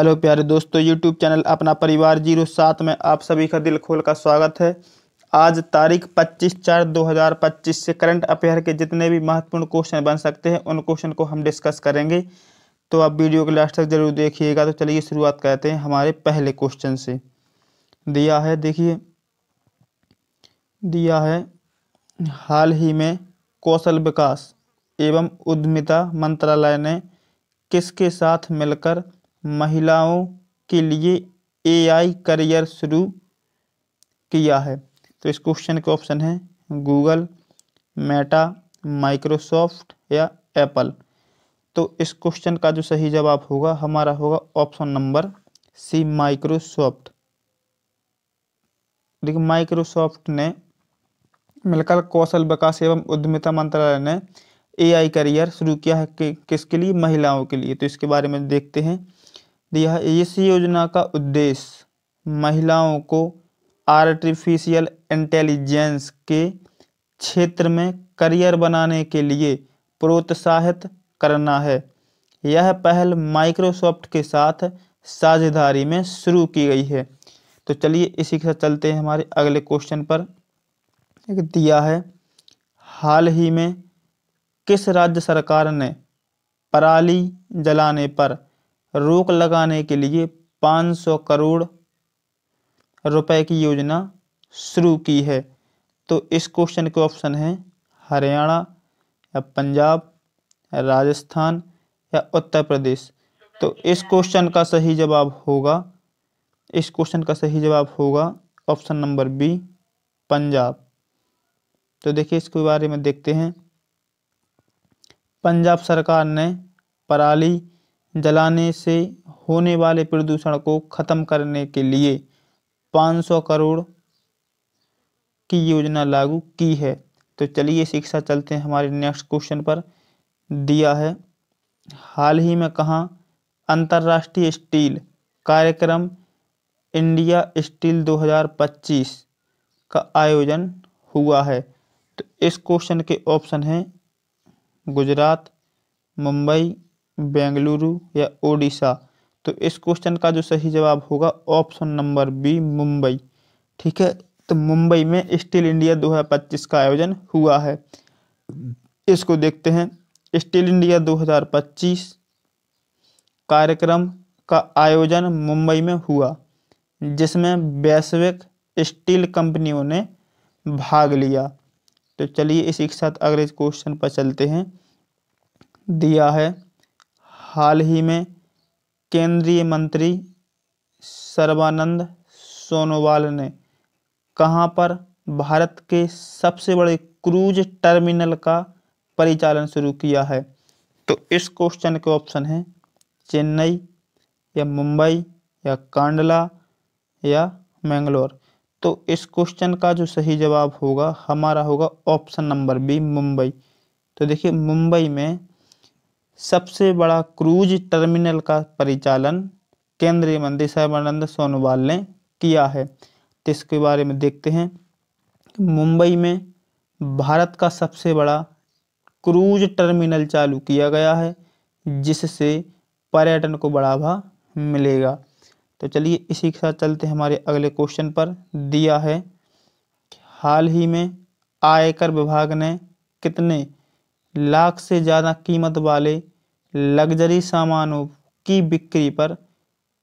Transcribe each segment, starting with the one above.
Hello प्यारे दोस्तों, YouTube channel अपना परिवार 07 में आप सभी का दिल खोल का स्वागत है। आज तारीख 25/4/2025 से करंट अफेयर के जितने भी महत्वपूर्ण क्वेश्चन बन सकते हैं उन क्वेश्चन को हम डिस्कस करेंगे। तो आप वीडियो के लास्ट तक जरूर देखिएगा। तो चलिए शुरुआत करते हैं हमारे पहले क्वेश्चन से। दिया है, देखिए दिया है, हाल ही में कौशल विकास एवं उद्यमिता मंत्रालय ने किसके साथ मिलकर महिलाओं के लिए एआई करियर शुरू किया है? तो इस क्वेश्चन के ऑप्शन है गूगल, मेटा, माइक्रोसॉफ्ट या एप्पल। तो इस क्वेश्चन का जो सही जवाब होगा हमारा होगा ऑप्शन नंबर सी, माइक्रोसॉफ्ट। देखिए, माइक्रोसॉफ्ट ने मिलकर कौशल विकास एवं उद्यमिता मंत्रालय ने एआई करियर शुरू किया है कि किसके लिए? महिलाओं के लिए। तो इसके बारे में देखते हैं। दिया है, इस योजना का उद्देश्य महिलाओं को आर्टिफिशियल इंटेलिजेंस के क्षेत्र में करियर बनाने के लिए प्रोत्साहित करना है। यह पहल माइक्रोसॉफ्ट के साथ साझेदारी में शुरू की गई है। तो चलिए इसी के साथ चलते हैं हमारे अगले क्वेश्चन पर। दिया है, हाल ही में किस राज्य सरकार ने पराली जलाने पर रोक लगाने के लिए 500 करोड़ रुपए की योजना शुरू की है? तो इस क्वेश्चन के ऑप्शन हैं हरियाणा या पंजाब या राजस्थान या उत्तर प्रदेश। तो इस क्वेश्चन का सही जवाब होगा ऑप्शन नंबर बी, पंजाब। तो देखिए इसके बारे में देखते हैं। पंजाब सरकार ने पराली जलाने से होने वाले प्रदूषण को खत्म करने के लिए 500 करोड़ की योजना लागू की है। तो चलिए इसी के साथ चलते हैं हमारे नेक्स्ट क्वेश्चन पर। दिया है, हाल ही में कहाँ अंतर्राष्ट्रीय स्टील कार्यक्रम इंडिया स्टील 2025 का आयोजन हुआ है? तो इस क्वेश्चन के ऑप्शन हैं गुजरात, मुंबई, बेंगलुरु या ओडिशा। तो इस क्वेश्चन का जो सही जवाब होगा ऑप्शन नंबर बी, मुंबई। ठीक है, तो मुंबई में स्टील इंडिया 2025 का आयोजन हुआ है। इसको देखते हैं। स्टील इंडिया 2025 कार्यक्रम का आयोजन मुंबई में हुआ, जिसमें वैश्विक स्टील कंपनियों ने भाग लिया। तो चलिए इसी के साथ अगले क्वेश्चन पर चलते हैं। दिया है, हाल ही में केंद्रीय मंत्री सर्बानंद सोनोवाल ने कहां पर भारत के सबसे बड़े क्रूज टर्मिनल का परिचालन शुरू किया है? तो इस क्वेश्चन के ऑप्शन हैं चेन्नई या मुंबई या कांडला या मैंगलोर। तो इस क्वेश्चन का जो सही जवाब होगा हमारा होगा ऑप्शन नंबर बी, मुंबई। तो देखिए, मुंबई में सबसे बड़ा क्रूज टर्मिनल का परिचालन केंद्रीय मंत्री सर्बानंद सोनोवाल ने किया है। तो इसके बारे में देखते हैं। मुंबई में भारत का सबसे बड़ा क्रूज टर्मिनल चालू किया गया है, जिससे पर्यटन को बढ़ावा मिलेगा। तो चलिए इसी के साथ चलते हैं हमारे अगले क्वेश्चन पर। दिया है, हाल ही में आयकर विभाग ने कितने लाख से ज़्यादा कीमत वाले लग्जरी सामानों की बिक्री पर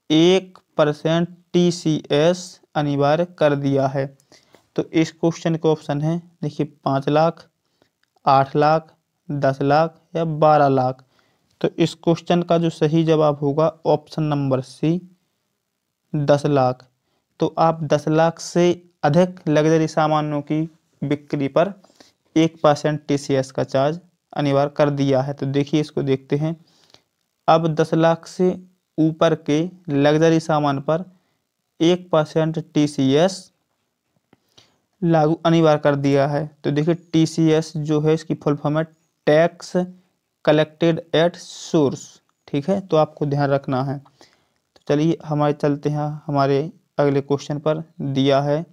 1% TCS अनिवार्य कर दिया है? तो इस क्वेश्चन के ऑप्शन है, देखिए 5 लाख, 8 लाख, 10 लाख या 12 लाख। तो इस क्वेश्चन का जो सही जवाब होगा ऑप्शन नंबर सी, 10 लाख। तो आप 10 लाख से अधिक लग्जरी सामानों की बिक्री पर 1% TCS का चार्ज अनिवार्य कर दिया है। तो देखिए इसको देखते हैं। अब 10 लाख से ऊपर के लग्जरी सामान पर 1% TCS लागू अनिवार्य कर दिया है। तो देखिए TCS जो है इसकी फुल फॉर्म है टैक्स कलेक्टेड एट सोर्स। ठीक है, तो आपको ध्यान रखना है। तो चलिए हमारे चलते हैं हमारे अगले क्वेश्चन पर। दिया है,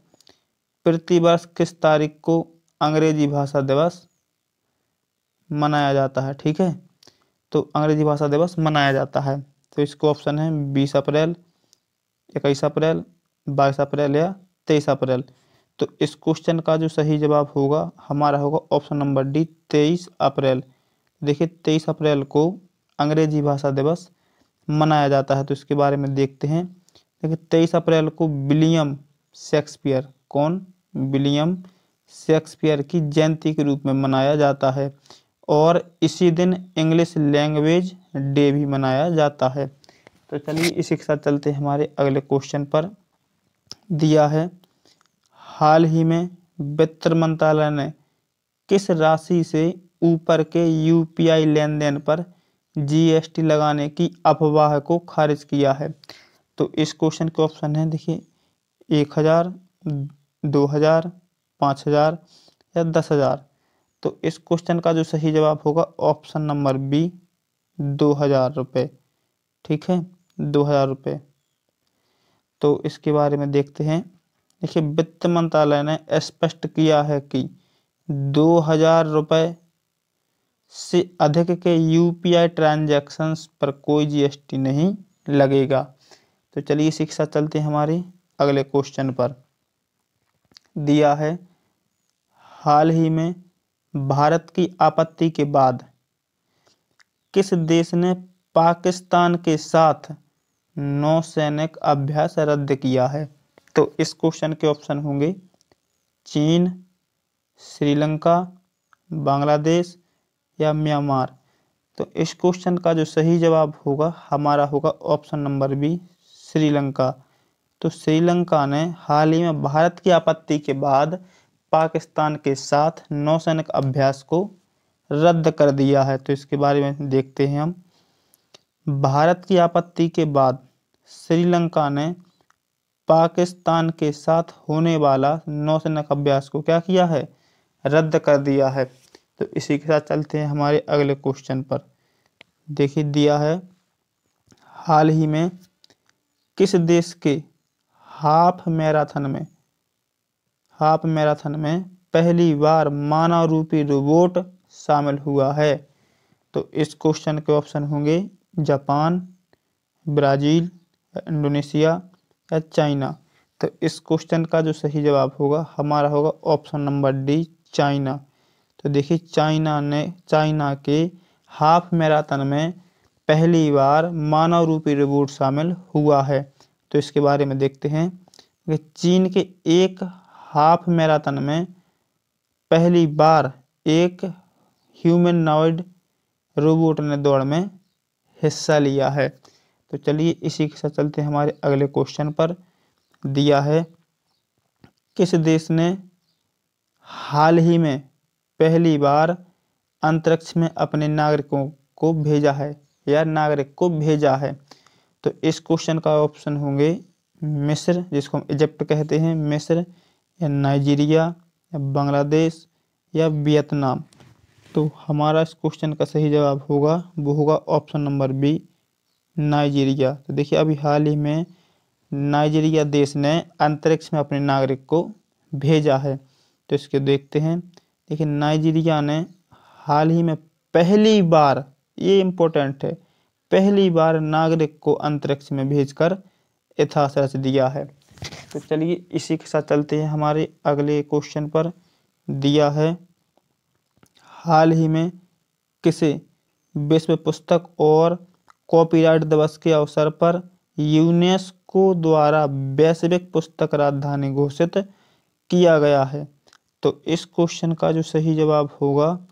प्रतिवर्ष किस तारीख को अंग्रेजी भाषा दिवस मनाया जाता है? ठीक है, तो अंग्रेजी भाषा दिवस मनाया जाता है तो इसको ऑप्शन है 20 अप्रैल, 21 अप्रैल, 22 अप्रैल या 23 अप्रैल। तो इस क्वेश्चन का जो सही जवाब होगा हमारा होगा ऑप्शन नंबर डी, 23 अप्रैल। देखिए 23 अप्रैल को अंग्रेजी भाषा दिवस मनाया जाता है, तो इसके बारे में देखते हैं। देखिए 23 अप्रैल को विलियम शेक्सपियर, कौन? विलियम शेक्सपियर की जयंती के रूप में मनाया जाता है और इसी दिन इंग्लिश लैंग्वेज डे भी मनाया जाता है। तो चलिए इसी के साथ चलते हैं हमारे अगले क्वेश्चन पर। दिया है, हाल ही में वित्त मंत्रालय ने किस राशि से ऊपर के यूपीआई लेन देन पर जीएसटी लगाने की अफवाह को खारिज किया है? तो इस क्वेश्चन के ऑप्शन है, देखिए 1000, 2000, 5000 या 10,000। तो इस क्वेश्चन का जो सही जवाब होगा ऑप्शन नंबर बी, 2000 रुपये। ठीक है, 2000 रुपये। तो इसके बारे में देखते हैं। देखिए वित्त मंत्रालय ने स्पष्ट किया है कि 2000 रुपये से अधिक के यूपीआई ट्रांजैक्शंस पर कोई जीएसटी नहीं लगेगा। तो चलिए इसी के साथ चलते हैं हमारे अगले क्वेश्चन पर। दिया है, हाल ही में भारत की आपत्ति के बाद किस देश ने पाकिस्तान के साथ नौसैनिक अभ्यास रद्द किया है? तो इस क्वेश्चन के ऑप्शन होंगे चीन, श्रीलंका, बांग्लादेश या म्यांमार। तो इस क्वेश्चन का जो सही जवाब होगा हमारा होगा ऑप्शन नंबर बी, श्रीलंका। तो श्रीलंका ने हाल ही में भारत की आपत्ति के बाद पाकिस्तान के साथ नौसैनिक अभ्यास को रद्द कर दिया है। तो इसके बारे में देखते हैं हम। भारत की आपत्ति के बाद श्रीलंका ने पाकिस्तान के साथ होने वाला नौसैनिक अभ्यास को क्या किया है? रद्द कर दिया है। तो इसी के साथ चलते हैं हमारे अगले क्वेश्चन पर। देखिए दिया है, हाल ही में किस देश के हाफ मैराथन में पहली बार मानव रूपी रोबोट शामिल हुआ है? तो इस क्वेश्चन के ऑप्शन होंगे जापान, ब्राज़ील, इंडोनेशिया या चाइना। तो इस क्वेश्चन का जो सही जवाब होगा हमारा होगा ऑप्शन नंबर डी, चाइना। तो देखिए चाइना के हाफ मैराथन में पहली बार मानव रूपी रोबोट शामिल हुआ है। तो इसके बारे में देखते हैं कि चीन के एक हाफ मैराथन में पहली बार एक ह्यूमनॉइड रोबोट ने दौड़ में हिस्सा लिया है। तो चलिए इसी के साथ चलते हैं हमारे अगले क्वेश्चन पर। दिया है, किस देश ने हाल ही में पहली बार अंतरिक्ष में अपने नागरिकों को भेजा है या नागरिक को भेजा है? तो इस क्वेश्चन का ऑप्शन होंगे मिस्र, जिसको हम इजिप्ट कहते हैं, मिस्र या नाइजीरिया या बांग्लादेश या वियतनाम। तो हमारा इस क्वेश्चन का सही जवाब होगा वो होगा ऑप्शन नंबर बी, नाइजीरिया। तो देखिए अभी हाल ही में नाइजीरिया देश ने अंतरिक्ष में अपने नागरिक को भेजा है। तो इसके देखते हैं। देखिए नाइजीरिया ने हाल ही में पहली बार, ये इम्पोर्टेंट है, पहली बार नागरिक को अंतरिक्ष में भेजकर इतिहास रच दिया है। तो चलिए इसी के साथ चलते हैं हमारे अगले क्वेश्चन पर। दिया है, हाल ही में किसे विश्व पुस्तक और कॉपीराइट दिवस के अवसर पर यूनेस्को द्वारा वैश्विक पुस्तक राजधानी घोषित किया गया है? तो इस क्वेश्चन का जो सही जवाब होगा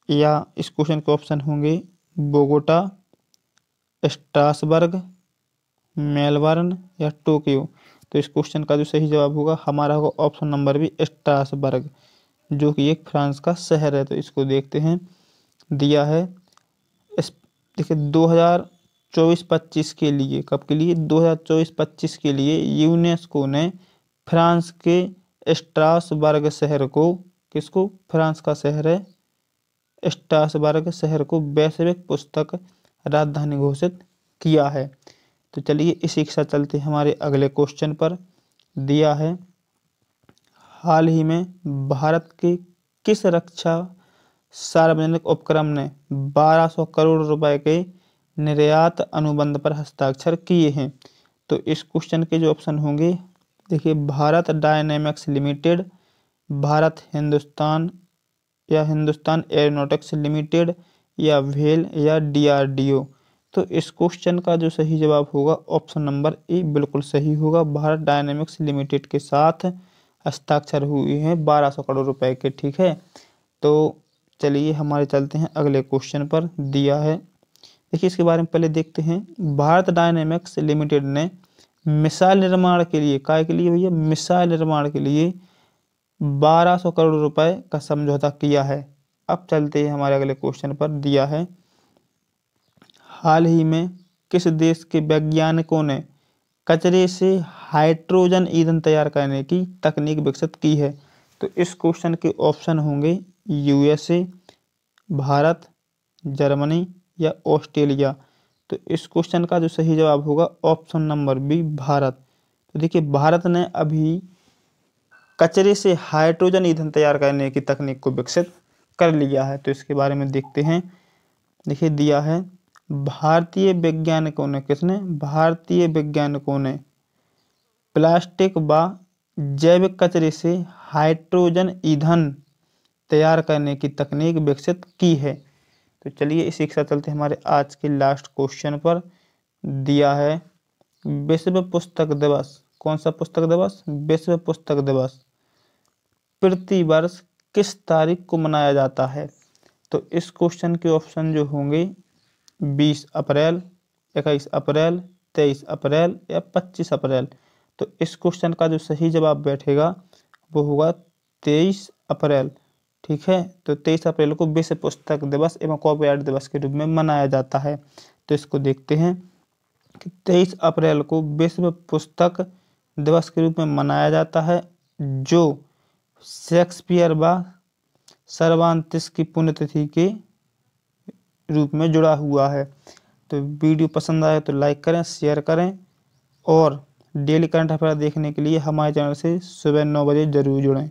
या इस क्वेश्चन के ऑप्शन होंगे बोगोटा, स्ट्रासबर्ग, मेलबर्न या टोक्यो। तो इस क्वेश्चन का जो सही जवाब होगा हमारा होगा ऑप्शन नंबर बी, स्ट्रासबर्ग, जो कि एक फ्रांस का शहर है। तो इसको देखते हैं। दिया है, देखिए 2024-25 के लिए, कब के लिए? 2024-25 के लिए यूनेस्को ने फ्रांस के स्ट्रासबर्ग शहर को, किसको? फ्रांस का शहर है स्ट्रासबर्ग शहर को वैश्विक पुस्तक राजधानी घोषित किया है। तो चलिए इसी के साथ चलते हैं हमारे अगले क्वेश्चन पर। दिया है, हाल ही में भारत के किस रक्षा सार्वजनिक उपक्रम ने 1200 करोड़ रुपए के निर्यात अनुबंध पर हस्ताक्षर किए हैं? तो इस क्वेश्चन के जो ऑप्शन होंगे, देखिए भारत डायनेमिक्स लिमिटेड, भारत हिंदुस्तान या हिंदुस्तान एरोनॉटिक्स लिमिटेड, या वेल, या DRDO। तो इस क्वेश्चन का जो सही जवाब होगा ऑप्शन नंबर ए बिल्कुल सही होगा। भारत डायनेमिक्स लिमिटेड के साथ हस्ताक्षर हुए हैं 1200 करोड़ रुपए के। ठीक है, तो चलिए हमारे चलते हैं अगले क्वेश्चन पर। दिया है, देखिए इसके बारे में पहले देखते हैं। भारत डायनेमिक्स लिमिटेड ने मिसाइल निर्माण के लिए, काय के लिए भैया, मिसाइल निर्माण के लिए 1200 करोड़ रुपए का समझौता किया है। अब चलते हैं हमारे अगले क्वेश्चन पर। दिया है, हाल ही में किस देश के वैज्ञानिकों ने कचरे से हाइड्रोजन ईंधन तैयार करने की तकनीक विकसित की है? तो इस क्वेश्चन के ऑप्शन होंगे USA, भारत, जर्मनी, या ऑस्ट्रेलिया। तो इस क्वेश्चन का जो सही जवाब होगा ऑप्शन नंबर बी, भारत। तो देखिए भारत ने अभी कचरे से हाइड्रोजन ईंधन तैयार करने की तकनीक को विकसित कर लिया है। तो इसके बारे में देखते हैं। देखिए दिया है, भारतीय वैज्ञानिकों ने, किसने, भारतीय वैज्ञानिकों ने प्लास्टिक व जैविक कचरे से हाइड्रोजन ईंधन तैयार करने की तकनीक विकसित की है। तो चलिए इसी के साथ चलते हैं हमारे आज के लास्ट क्वेश्चन पर। दिया है, विश्व पुस्तक दिवस, कौन सा पुस्तक दिवस, विश्व पुस्तक दिवस प्रति वर्ष किस तारीख को मनाया जाता है? तो इस क्वेश्चन के ऑप्शन जो होंगे 20 अप्रैल, 21 अप्रैल, 23 अप्रैल, या 25 अप्रैल। तो इस क्वेश्चन का जो सही जवाब बैठेगा वो होगा 23 अप्रैल। ठीक है, तो 23 अप्रैल को विश्व पुस्तक दिवस एवं कॉपीराइट दिवस के रूप में मनाया जाता है। तो इसको देखते हैं कि 23 अप्रैल को विश्व पुस्तक दिवस के रूप में मनाया जाता है, जो शेक्सपियर व सर्वांतिस की पुण्यतिथि के रूप में जुड़ा हुआ है। तो वीडियो पसंद आए तो लाइक करें, शेयर करें, और डेली करंट अफेयर देखने के लिए हमारे चैनल से सुबह 9 बजे जरूर जुड़ें।